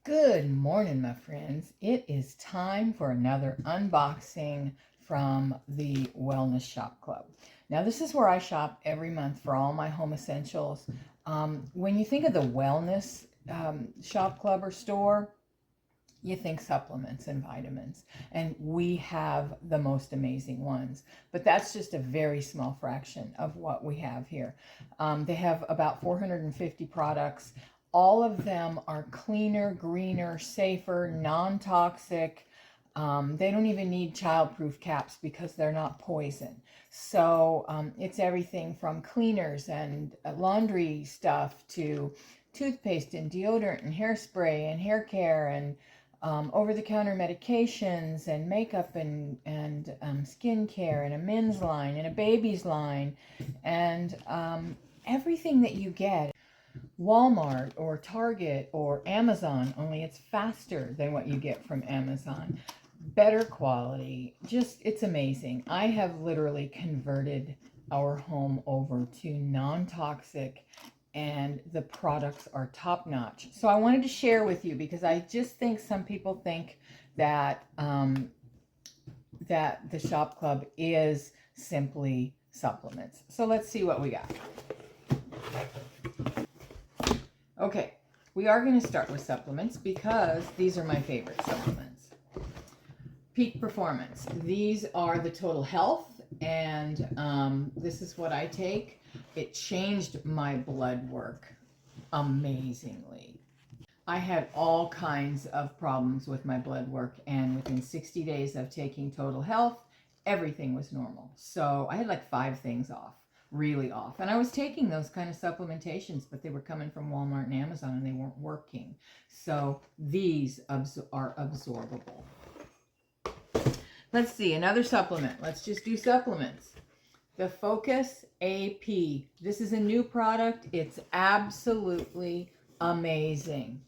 Good morning, my friends. It is time for another unboxing from the Wellness Shop Club. Now, this is where I shop every month for all my home essentials. When you think of the Wellness Shop Club or store, you think supplements and vitamins, and we have the most amazing ones, but that's just a very small fraction of what we have here. They have about 450 products. All of them are cleaner, greener, safer, non-toxic. They don't even need child-proof caps because they're not poison. So it's everything from cleaners and laundry stuff to toothpaste and deodorant and hairspray and hair care and over-the-counter medications and makeup and skin care and a men's line and a baby's line and everything that you get Walmart or Target or Amazon, only it's faster than what you get from Amazon. Better quality, just it's amazing. I have literally converted our home over to non-toxic and the products are top notch. So I wanted to share with you because I just think some people think that that the shop club is simply supplements. So let's see what we got. Okay, we are going to start with supplements because these are my favorite supplements. Peak Performance. These are the Total Health, and this is what I take. It changed my blood work amazingly. I had all kinds of problems with my blood work, and within 60 days of taking Total Health, everything was normal. So I had like 5 things off. Really off. And I was taking those kind of supplementations, but they were coming from Walmart and Amazon and they weren't working. So these are absorbable. Let's see, another supplement. Let's just do supplements. The Focus AP. This is a new product. It's absolutely amazing.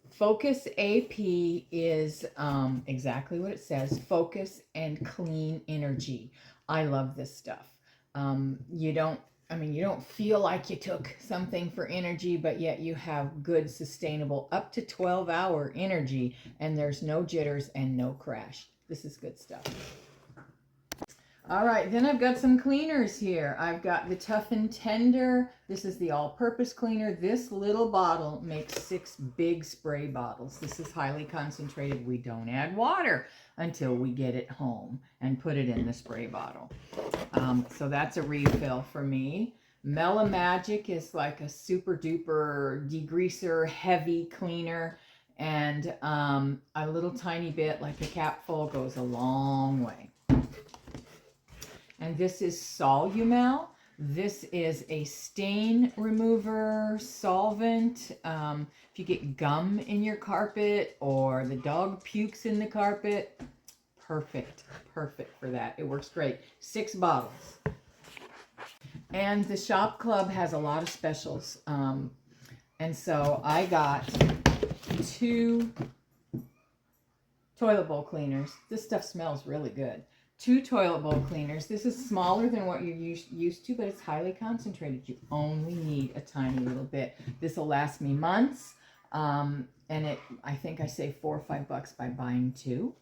Focus AP is exactly what it says. Focus and clean energy. I love this stuff. You don't feel like you took something for energy, but yet you have good, sustainable, up to 12-hour energy, and there's no jitters and no crash. This is good stuff. All right, then I've got some cleaners here. I've got the Tough and Tender. This is the all-purpose cleaner. This little bottle makes 6 big spray bottles. This is highly concentrated. We don't add water until we get it home and put it in the spray bottle. So that's a refill for me. Mela Magic is like a super duper degreaser, heavy cleaner, and a little tiny bit, like a capful, goes a long way. And this is Solumal. This is a stain remover solvent. If you get gum in your carpet or the dog pukes in the carpet, perfect for that. It works great. 6 bottles. And the shop club has a lot of specials. And so I got 2 toilet bowl cleaners. This stuff smells really good. 2 toilet bowl cleaners. This is smaller than what you're used to, but it's highly concentrated. You only need a tiny little bit. This will last me months. And I think I save $4 or $5 by buying 2.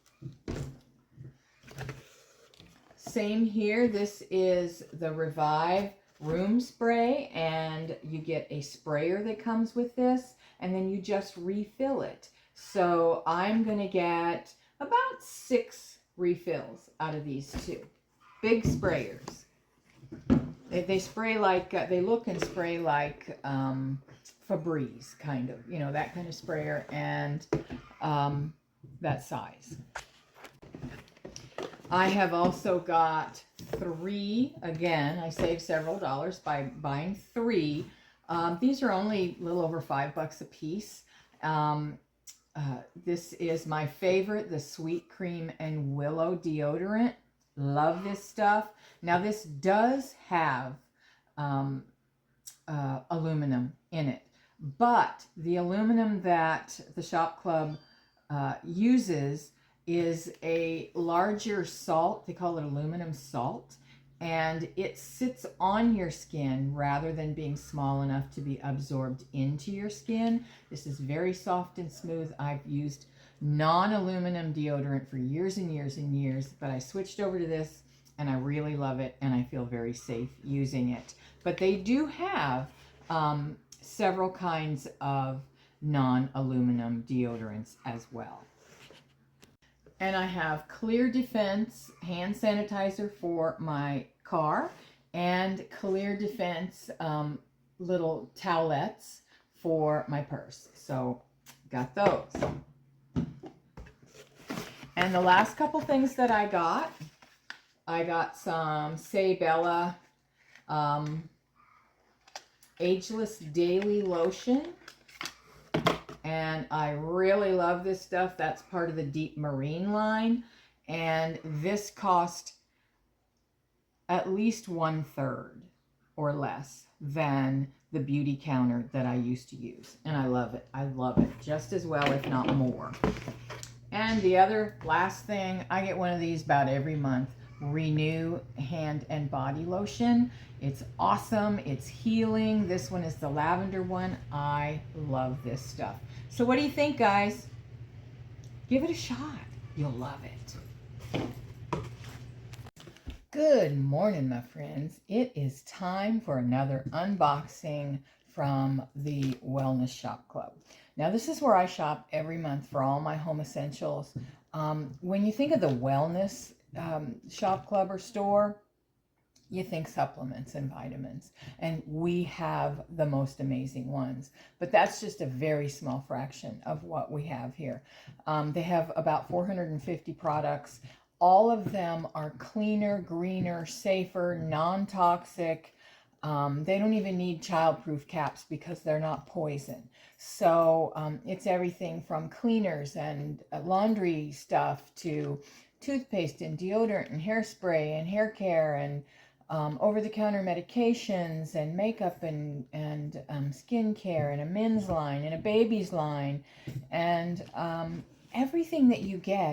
Same here. This is the Revive room spray, and you get a sprayer that comes with this, and then you just refill it. So I'm going to get about 6 refills out of these 2 big sprayers. They spray like they look and spray like Febreze, kind of, you know, that kind of sprayer, and that size. I have also got 3. Again, I saved several dollars by buying 3. These are only a little over $5 a piece. This is my favorite, the Sweet Cream and Willow deodorant. Love this stuff. Now this does have aluminum in it, but the aluminum that the shop club uses is a larger salt. They call it aluminum salt, and it sits on your skin rather than being small enough to be absorbed into your skin. This is very soft and smooth. I've used non-aluminum deodorant for years and years and years, but I switched over to this and I really love it and I feel very safe using it. But they do have several kinds of non-aluminum deodorants as well. And I have Clear Defense hand sanitizer for my car and Clear Defense little towelettes for my purse. So got those. And the last couple things that I got some Sabella Ageless Daily Lotion. And I really love this stuff. That's part of the Deep Marine line. And this cost at least 1/3 or less than the beauty counter that I used to use. And I love it. I love it just as well, if not more. And the other last thing, I get one of these about every month. Renew hand and body lotion. It's awesome. It's healing. This one is the lavender one. I love this stuff. So what do you think, guys? Give it a shot. You'll love it. Good morning, my friends. It is time for another unboxing from the Wellness Shop Club. Now, this is where I shop every month for all my home essentials. When you think of the Wellness Shop Club or store, you think supplements and vitamins, and we have the most amazing ones, but that's just a very small fraction of what we have here. They have about 450 products. All of them are cleaner, greener, safer, non-toxic. They don't even need childproof caps because they're not poison. So it's everything from cleaners and laundry stuff to toothpaste and deodorant and hairspray and hair care and over-the-counter medications and makeup and skin care and a men's line and a baby's line and everything that you get